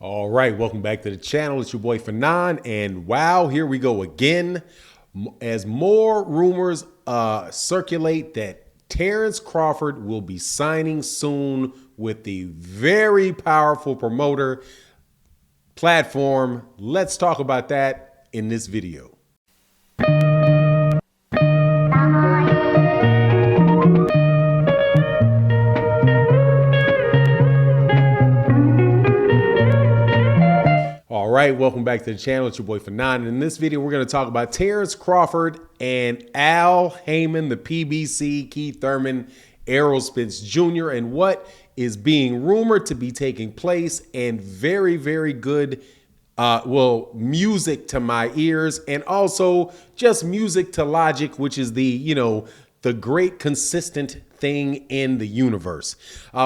All right, welcome back to the channel. It's your boy Fanon, and wow, here we go again. As more rumors circulate that Terence Crawford will be signing soon with the very powerful promoter platform. Let's talk about that in this video. All right, welcome back to the channel. It's your boy Fanon. And in this video, we're going to talk about Terence Crawford and HAYMON, the PBC, Keith Thurman, Errol Spence Jr., and what is being rumored to be taking place, and very, very good, music to my ears, and also just music to logic, which is the great consistent thing in the universe.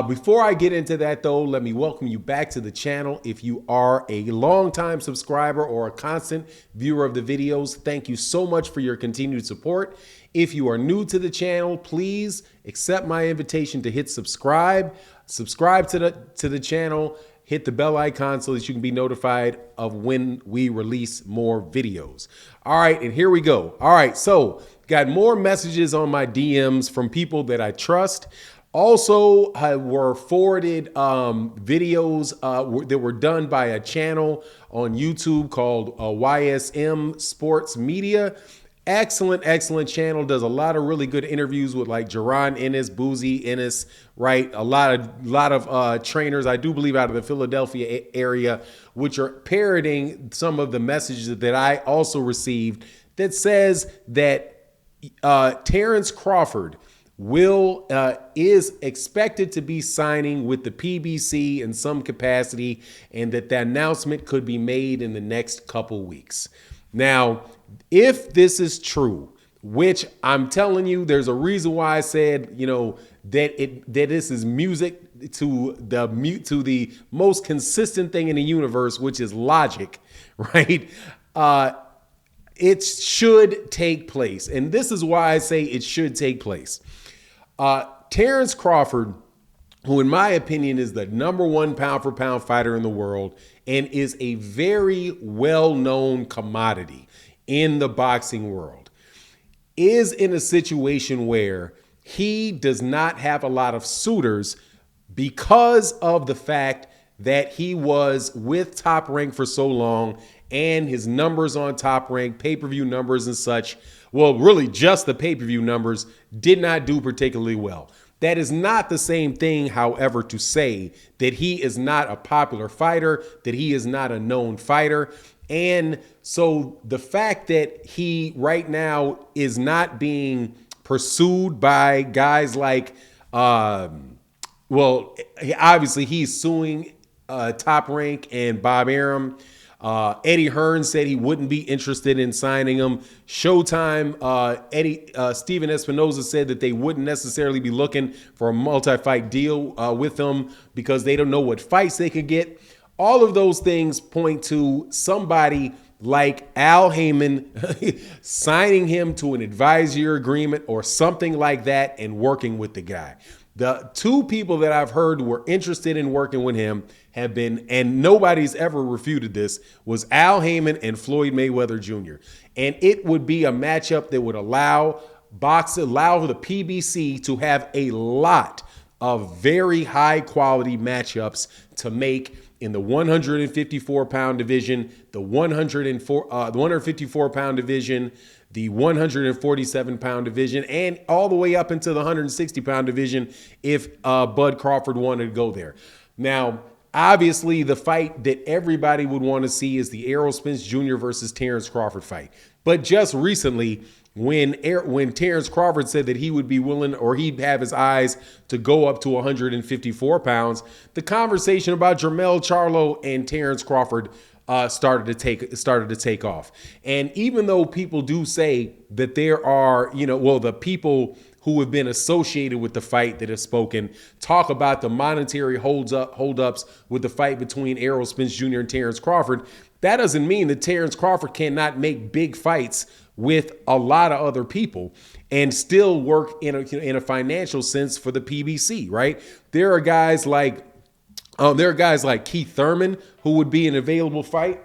Before I get into that though, let me welcome you back to the channel. If you are a longtime subscriber or a constant viewer of the videos, thank you so much for your continued support. If you are new to the channel, please accept my invitation to hit subscribe to the channel, hit the bell icon so that you can be notified of when we release more videos. All right, and here we go. All right, so got more messages on my DMs from people that I trust. Also, were forwarded videos that were done by a channel on YouTube called YSM Sports Media. Excellent channel. Does a lot of really good interviews with like Jerron Ennis, Boozy Ennis, right? A lot of trainers, I do believe, out of the Philadelphia area, which are parroting some of the messages that I also received that says that Terence Crawford is expected to be signing with the PBC in some capacity, and that the announcement could be made in the next couple weeks. Now, if this is true, which I'm telling you, there's a reason why I said, that this is music to the most consistent thing in the universe, which is logic, right? It should take place. And this is why I say it should take place. Terence Crawford, who in my opinion is the #1 pound for pound fighter in the world and is a very well-known commodity in the boxing world, is in a situation where he does not have a lot of suitors because of the fact that he was with Top Rank for so long, and his numbers on Top Rank, pay-per-view numbers and such, well, really just the pay-per-view numbers, did not do particularly well. That is not the same thing, however, to say that he is not a popular fighter, that he is not a known fighter. And so the fact that he right now is not being pursued by guys like, obviously he's suing Top Rank and Bob Arum. Eddie Hearn said he wouldn't be interested in signing him. Showtime, Steven Espinoza said that they wouldn't necessarily be looking for a multi-fight deal with him because they don't know what fights they could get. All of those things point to somebody like HAYMON signing him to an advisory agreement or something like that and working with the guy. The two people that I've heard were interested in working with him have been, and nobody's ever refuted this, was HAYMON and Floyd Mayweather Jr. And it would be a matchup that would allow the PBC to have a lot of very high quality matchups to make in the 154-pound division, the 154-pound division, the 147-pound division, and all the way up into the 160-pound division if Bud Crawford wanted to go there. Now, obviously, the fight that everybody would want to see is the Errol Spence Jr. versus Terence Crawford fight. But just recently, when Terence Crawford said that he would be willing, or he'd have his eyes to go up to 154 pounds, the conversation about Jermell Charlo and Terence Crawford started to take off. And even though people do say that there are, the people who have been associated with the fight that have spoken talk about the monetary holdups with the fight between Errol Spence Jr. and Terence Crawford, that doesn't mean that Terence Crawford cannot make big fights with a lot of other people and still work in a financial sense for the PBC, right? There are guys like There are guys like Keith Thurman who would be an available fight.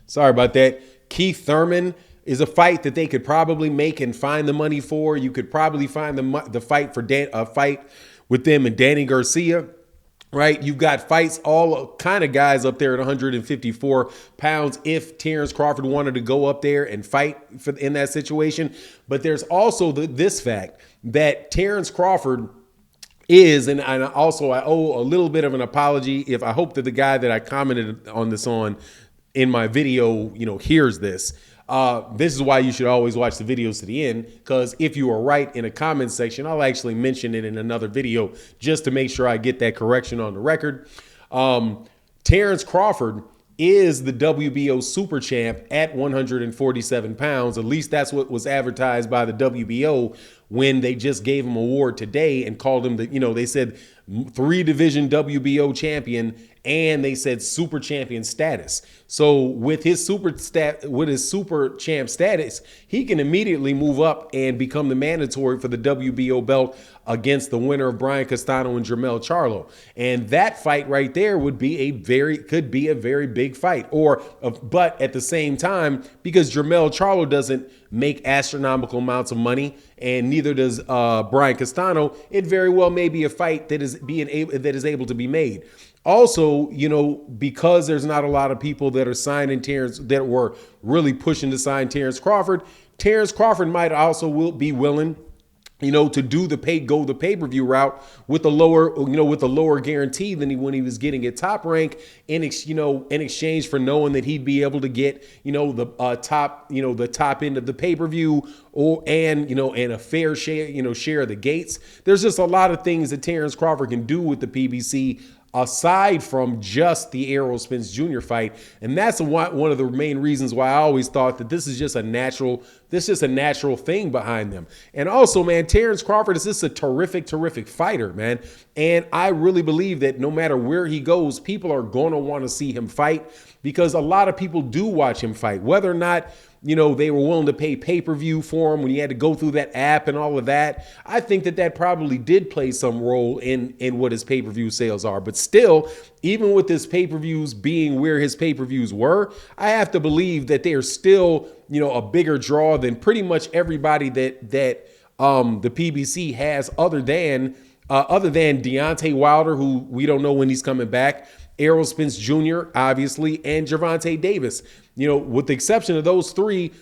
Sorry about that. Keith Thurman is a fight that they could probably make and find the money for. You could probably find the fight for fight with them and Danny Garcia. Right, you've got fights, all kind of guys up there at 154 pounds if Terence Crawford wanted to go up there and fight in that situation. But there's also this fact that Terence Crawford is, and also I owe a little bit of an apology if I hope that the guy that I commented on this on in my video, hears this. This is why you should always watch the videos to the end, because if you are right in a comment section, I'll actually mention it in another video just to make sure I get that correction on the record. Terence Crawford is the WBO super champ at 147 pounds. At least that's what was advertised by the WBO when they just gave him an award today and called him they said 3-division WBO champion, and they said super champion status. So with his super champ status, he can immediately move up and become the mandatory for the WBO belt against the winner of Brian Castano and Jermell Charlo. And that fight right there could be a very big fight. But at the same time, because Jermell Charlo doesn't make astronomical amounts of money, and neither does Brian Castano, it very well may be a fight that is able to be made. Also, because there's not a lot of people that are signing that were really pushing to sign Terence Crawford might also be willing, to do the pay-per-view route with a lower guarantee than when he was getting at Top Rank in exchange for knowing that he'd be able to get, the top end of the pay-per-view and a fair share, share of the gates. There's just a lot of things that Terence Crawford can do with the PBC aside from just the Errol Spence Jr. fight. And that's one of the main reasons why I always thought that this is just a natural thing behind them. And also, man, Terence Crawford is just a terrific fighter, man. And I really believe that no matter where he goes, people are going to want to see him fight, because a lot of people do watch him fight, whether or not they were willing to pay pay-per-view for him when he had to go through that app and all of that. I think that probably did play some role in what his pay-per-view sales are. But still, even with his pay-per-views being where his pay-per-views were, I have to believe that they are still, a bigger draw than pretty much everybody that the PBC has, other than Deontay Wilder, who we don't know when he's coming back, Errol Spence Jr., obviously, and Gervonta Davis. With the exception of those three,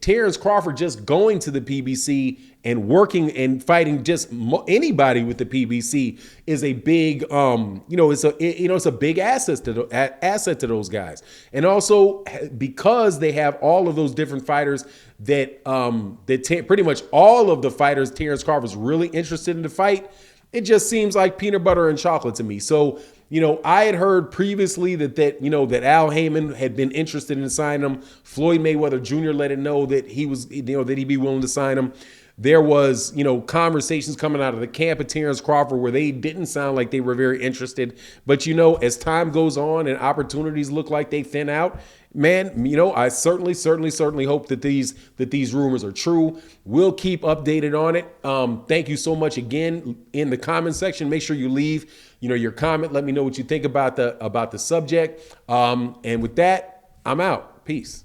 Terence Crawford just going to the PBC and working and fighting just anybody with the PBC is a big, it's a big asset to those guys. And also because they have all of those different fighters that pretty much all of the fighters Terence Crawford's really interested in the fight, it just seems like peanut butter and chocolate to me. So, I had heard previously that Al Haymon had been interested in signing him. Floyd Mayweather Jr. let it know that he was, that he'd be willing to sign him. There was, conversations coming out of the camp of Terence Crawford where they didn't sound like they were very interested. But, as time goes on and opportunities look like they thin out, man, I certainly hope that these rumors are true. We'll keep updated on it. Thank you so much again. In the comment section, make sure you leave, your comment. Let me know what you think about the subject. And with that, I'm out. Peace.